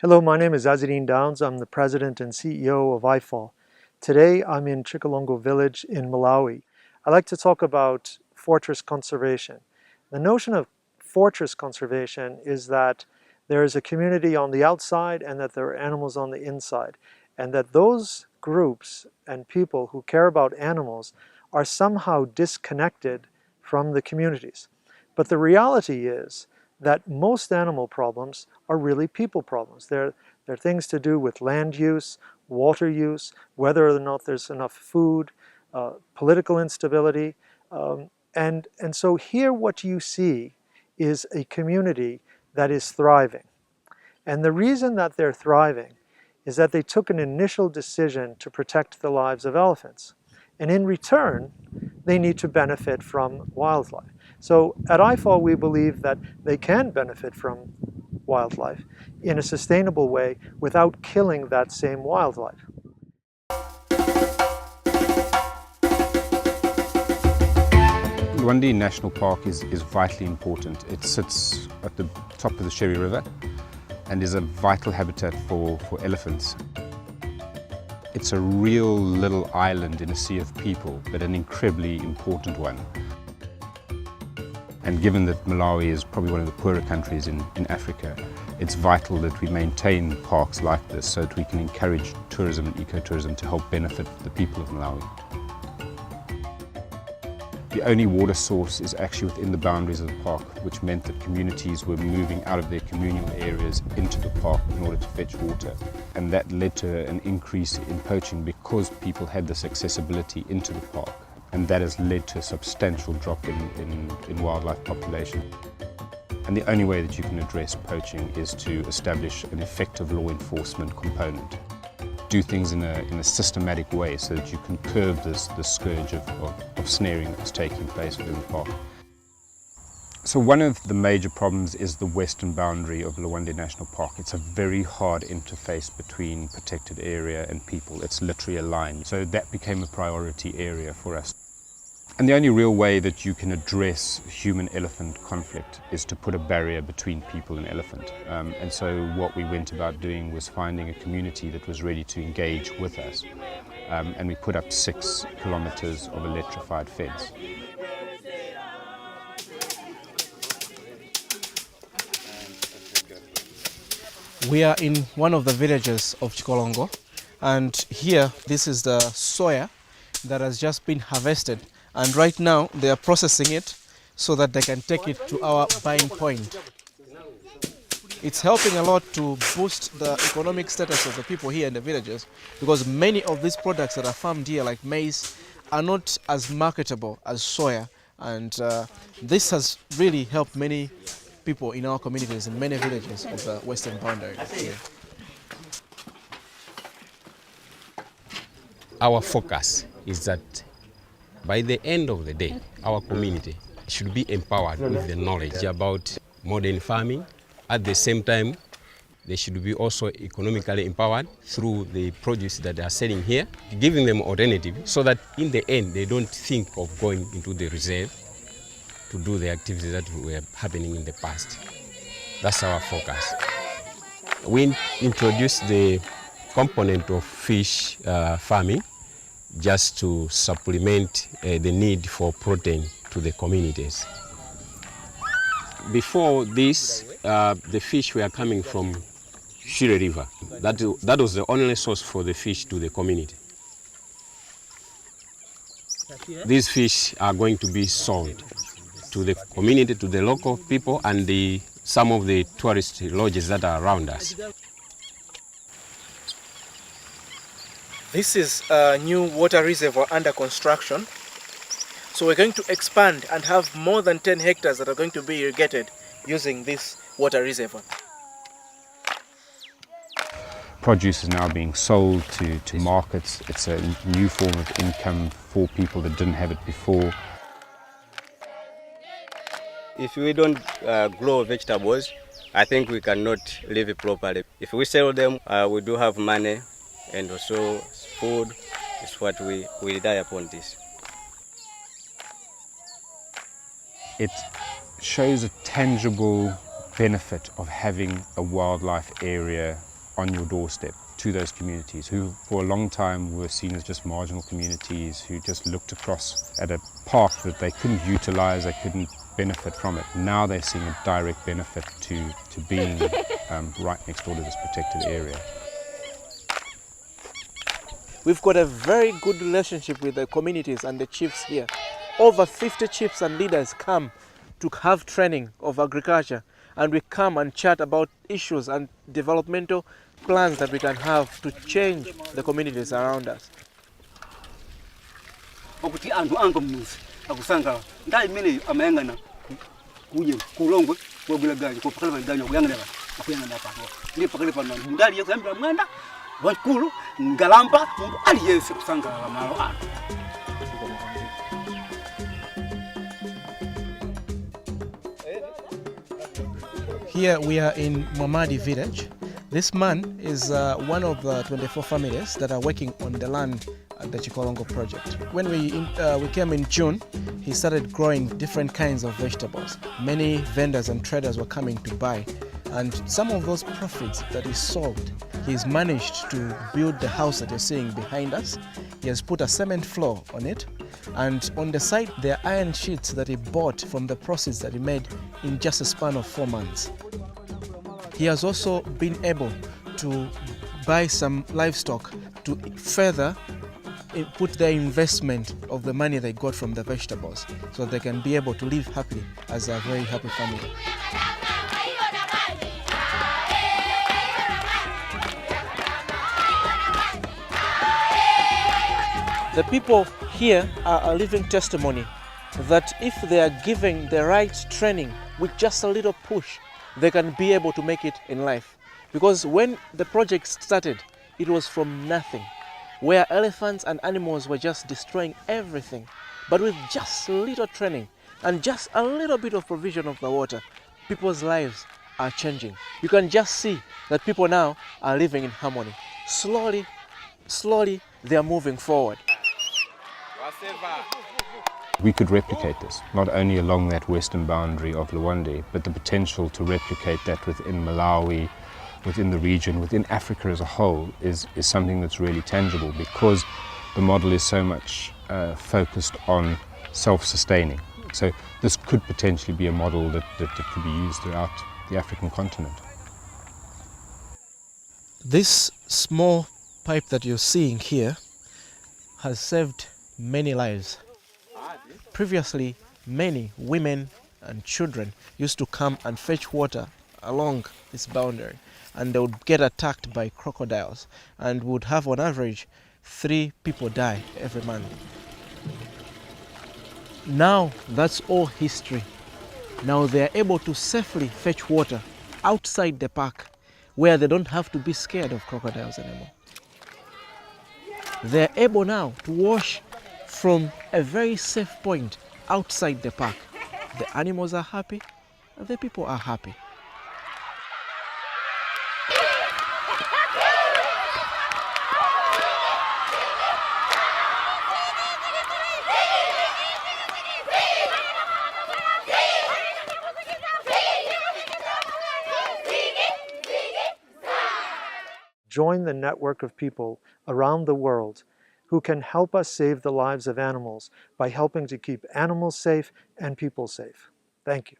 Hello, my name is Azzedine Downs. I'm the president and CEO of IFAL. Today, I'm in Chikolongo village in Malawi. I'd like to talk about fortress conservation. The notion of fortress conservation is that there is a community on the outside and that there are animals on the inside, and that those groups and people who care about animals are somehow disconnected from the communities. But the reality is that most animal problems are really people problems. They're things to do with land use, water use, whether or not there's enough food, political instability. And so here what you see is a community that is thriving. And the reason that they're thriving is that they took an initial decision to protect the lives of elephants. And in return, they need to benefit from wildlife. So at IFAL, we believe that they can benefit from wildlife in a sustainable way without killing that same wildlife. Luwande National Park is vitally important. It sits at the top of the Sherry River and is a vital habitat for elephants. It's a real little island in a sea of people, but an incredibly important one. And given that Malawi is probably one of the poorer countries in Africa, it's vital that we maintain parks like this so that we can encourage tourism and ecotourism to help benefit the people of Malawi. The only water source is actually within the boundaries of the park, which meant that communities were moving out of their communal areas into the park in order to fetch water. And that led to an increase in poaching because people had this accessibility into the park. And that has led to a substantial drop in wildlife population. And the only way that you can address poaching is to establish an effective law enforcement component. Do things in a systematic way so that you can curb this scourge of snaring that's taking place within the park. So one of the major problems is the western boundary of Luwande National Park. It's a very hard interface between protected area and people. It's literally a line. So that became a priority area for us. And the only real way that you can address human-elephant conflict is to put a barrier between people and elephant. And so what we went about doing was finding a community that was ready to engage with us. And we put up 6 kilometers of electrified fence. We are in one of the villages of Chikolongo, and here this is the soya that has just been harvested, and right now they are processing it so that they can take it to our buying point. It's helping a lot to boost the economic status of the people here in the villages, because many of these products that are farmed here, like maize, are not as marketable as soya, and this has really helped many people in our communities in many villages of the western boundary here. Our focus is that by the end of the day, our community should be empowered with the knowledge about modern farming. At the same time, they should be also economically empowered through the produce that they are selling here, giving them alternative so that in the end they don't think of going into the reserve to do the activities that were happening in the past. That's our focus. We introduced the component of fish farming just to supplement the need for protein to the communities. Before this, the fish were coming from Sherry River. That was the only source for the fish to the community. These fish are going to be sold to the community, to the local people, and some of the tourist lodges that are around us. This is a new water reservoir under construction. So we're going to expand and have more than 10 hectares that are going to be irrigated using this water reservoir. Produce is now being sold to markets. It's a new form of income for people that didn't have it before. If we don't grow vegetables, I think we cannot live properly. If we sell them, we do have money, and also food is what we rely upon this. It shows a tangible benefit of having a wildlife area on your doorstep to those communities who for a long time were seen as just marginal communities who just looked across at a park that they couldn't utilize, they couldn't benefit from it. Now they're seeing a direct benefit to being right next door to this protected area. We've got a very good relationship with the communities and the chiefs here. Over 50 chiefs and leaders come to have training of agriculture, and we come and chat about issues and developmental plans that we can have to change the communities around us. Okuti andu anga mnusi akusanga ndali mene amayangana kuje kulongwe kwagula gari ko pakala bandanya kuyangana akuyangana pa ndi pakale pa ndali yakuyambira mwanda wakulu ngalampa ali yese kusanga malo ano. Here we are in Mamadi village. This man is one of the 24 families that are working on the land at the Chikolongo project. When we came in June, he started growing different kinds of vegetables. Many vendors and traders were coming to buy, and some of those profits that he sold, he's managed to build the house that you're seeing behind us. He has put a cement floor on it, and on the side there are iron sheets that he bought from the proceeds that he made in just a span of 4 months. He has also been able to buy some livestock to further put their investment of the money they got from the vegetables, so they can be able to live happily as a very happy family. The people here are a living testimony that if they are given the right training with just a little push, they can be able to make it in life. Because when the project started, it was from nothing, where elephants and animals were just destroying everything. But with just a little training and just a little bit of provision of the water, people's lives are changing. You can just see that people now are living in harmony. Slowly, slowly, they are moving forward. We could replicate this, not only along that western boundary of Luwande, but the potential to replicate that within Malawi, within the region, within Africa as a whole is something that's really tangible, because the model is so much focused on self-sustaining. So this could potentially be a model that could be used throughout the African continent. This small pipe that you're seeing here has saved many lives. Previously, many women and children used to come and fetch water along this boundary, and they would get attacked by crocodiles and would have on average 3 people die every month. Now that's all history. Now they are able to safely fetch water outside the park, where they don't have to be scared of crocodiles anymore. They are able now to wash from a very safe point outside the park. The animals are happy, and the people are happy. Join the network of people around the world who can help us save the lives of animals by helping to keep animals safe and people safe. Thank you.